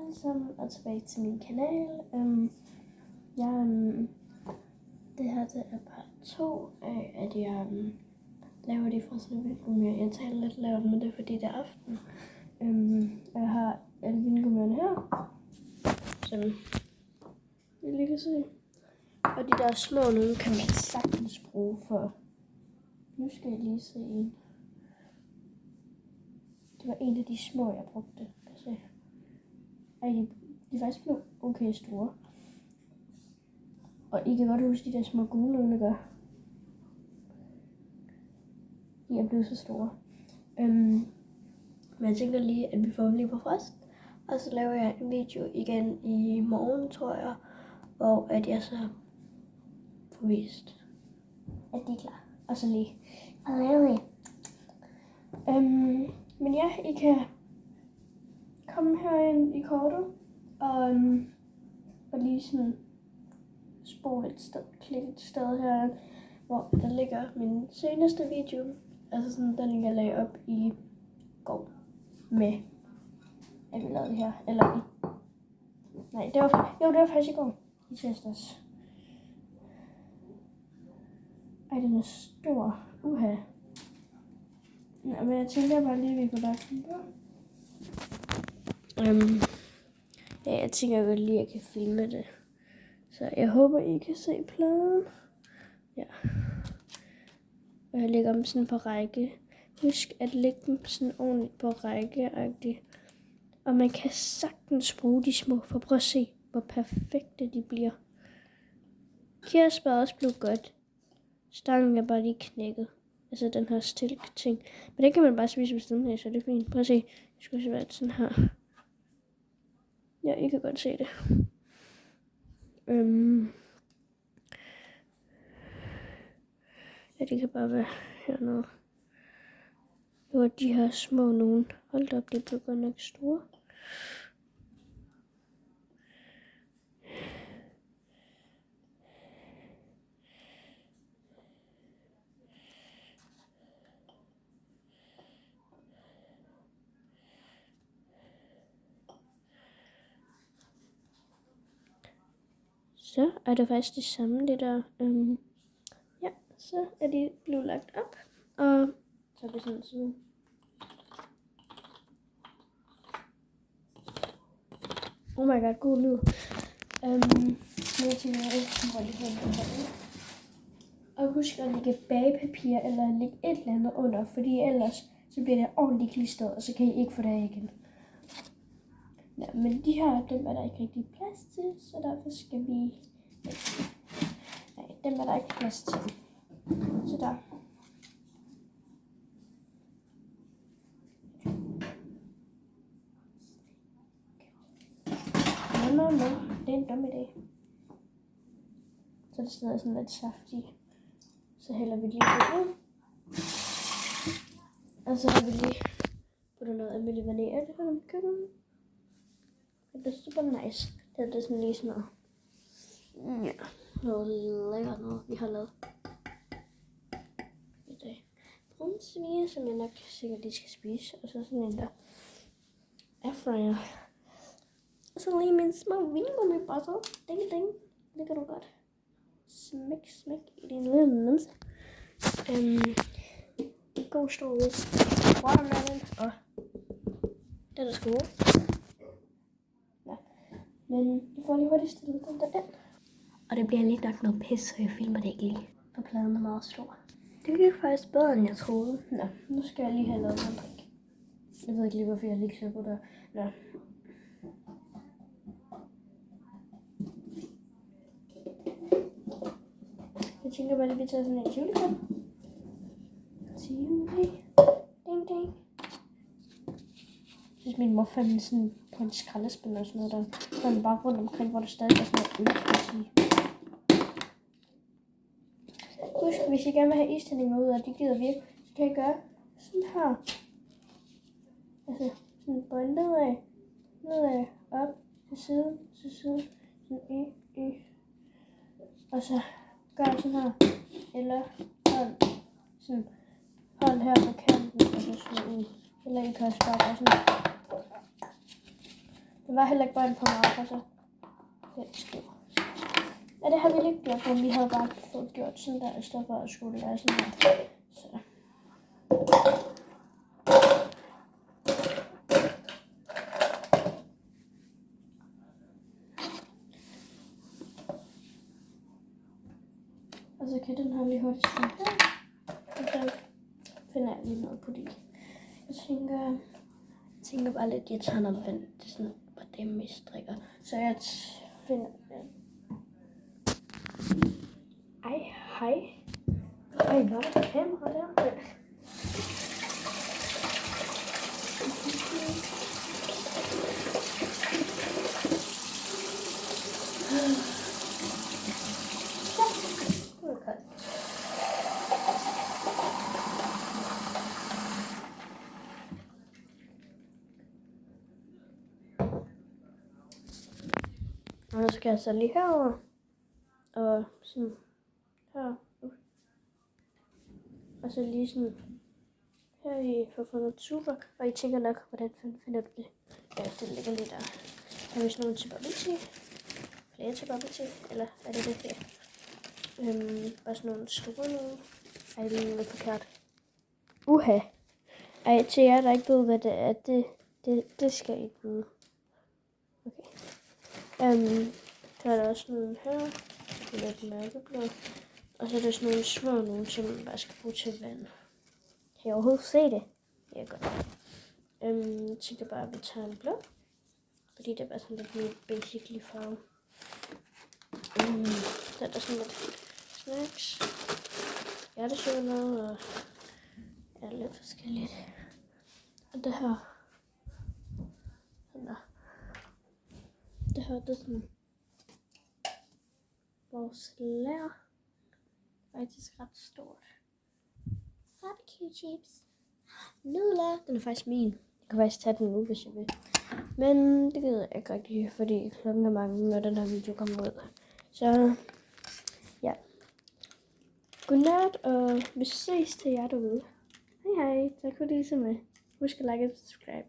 alle sammen, og tilbage til min kanal. Det her det er part 2 af, at jeg laver de frosne vingummier. Jeg taler lidt lavt, men det er fordi det er aften. Jeg har alle vingummierne her, som I lige kan se. Og de der små nogle kan man sagtens bruge for. Nu skal jeg lige se en. Det var en af de små, jeg brugte. Kan se. Ej, de er faktisk blevet okay store. Og I kan godt huske de der små gule nogle, der gør. De er blevet så store. Men jeg tænker lige, at vi får dem lige på frost. Og så laver jeg en video igen i morgen, tror jeg. Hvor at jeg så får vist, at de er klar. Og så lige at lave det. Men ja, I kan komme herind i kortet. Og lige sådan spole et sted, klikke et sted her, hvor der ligger min seneste video. Altså sådan, den jeg lagde op i går med, at vi lavede det her. Eller i... Nej, det var faktisk i går. I tirsdags. Ej, den er stor. Uha. Ja, men jeg tænker bare lige, at vi får lagt den på. Ja, jeg tænker godt lige, at jeg kan filme det. Så jeg håber, I kan se pladen. Ja. Og jeg lægger dem sådan på række. Husk at lægge dem sådan ordentligt på række-agtigt. Og man kan sagtens bruge de små, for prøv at se, hvor perfekte de bliver. Kirsebær er også blevet godt. Stangen er bare lige knækket. Altså den her stilk ting. Men den kan man bare spise ved siden af, så det er fint. Prøv at se. Jeg skulle se, hvad sådan her. Ja, I kan godt se det. Ja, det kan bare være hernede. Det var de her små nogen. Hold da op, det blev godt nok store. Så er det faktisk det samme, det der. Ja, så er de blevet lagt op. Og så er det sådan. Oh my god, god lyd. Nu tænker jeg ikke, og husk at lægge bagepapir eller lægge et eller andet under, fordi ellers så bliver det ordentligt klistret, og så kan I ikke få det af igen. Ja, men de her, dem er der ikke rigtig plads til, så derfor skal vi... Nej, dem er der ikke plads til. Så der. No, det er en dum idé. Så det sidder sådan lidt saftigt. Så hælder vi lige på det. Og så har vi lige puttet noget almindelig vand i. Er det sådan køkken? Det er super nice. Det er sådan lige sådan noget. Ja, noget lækkert noget, vi har lavet. I dag. Brunsviger, som jeg nok sikkert lige skal spise. Og så sådan en der airfryer. Og så lige min små vingummi-bosser. Ding, ding. Det kan du godt. Smæk i din lille numse. God stor watermelon. Og den er sgu god. Ja. Men jeg får lige hurtigt stillet den der ind. Og det bliver lidt nok noget pis, så jeg filmer det ikke lige. For pladen er meget stor. Det gik faktisk bedre, end jeg troede. Nå, nu skal jeg lige have lavet en drik. Jeg ved ikke lige, hvorfor jeg lige klipper der. Nå. Jeg tænker bare, at vi tager sådan en Tivoli-kop. Tivoli. Ding, ding. Jeg synes, min mor fandt sådan på en skraldespand og sådan noget der. Så den bare rundt omkring, hvor der stadig er sådan noget øl, kan jeg sige. Husk, hvis I gerne vil have istændinger ud, og de gider virke, så kan I gøre sådan her. Altså, sådan bøj nedad, op, til side, sådan og så gør sådan her, eller hold her på kanten, og så sådan ud. Eller I kan også bare gøre sådan. Det var heller ikke bare en for meget, altså. Ja, det har vi ikke gjort, men vi havde bare fået gjort sådan der, i stedet for at skulle lade sådan her. Så. Og så kan den her lige hurtigt stå her. Og så finder jeg lige noget på det. Jeg tænker bare lidt, jeg tager noget vand. Det er sådan, hvordan vi strikker. Så jeg finder... Hej. Ej, var der kamera der? Og nu skal jeg så lige herover og sådan her. Og så lige sådan her i for fundet super. Og I tænker nok, hvordan finder du det? Ja, det ligger lige der. Har vi sådan nogle til bubble tea? Flere til bubble tea? Eller er det det her? Bare sådan nogle store nogle. Ej, det er lidt forkert. Uha. Ej, til jer, der ikke ved, hvad det er, det skal I ikke vide. Okay. Så er der også nogle her. Lidt mørkeblå. Og så er der sådan nogle små nogle, som man bare skal bruge til vand. Kan jeg overhovedet se det? Ja, godt. Jeg tænker bare, at vi tager en blå. Fordi det er bare sådan lidt mere basically farve. Så er der sådan lidt snacks. Hjertechokolade og ja, lidt forskelligt. Og det her. Sådan der. Det her, det er sådan vores lær. Faktisk ret stort. Barbecue chips. Nudler. Den er faktisk min. Jeg kan faktisk tage den nu, hvis jeg vil. Men det gider jeg ikke rigtig, fordi klokken er mange, når den her video kommer ud. Så ja. Godnat, og vi ses til jer derude. Hej hej. Tak fordi I så med. Husk at like og subscribe.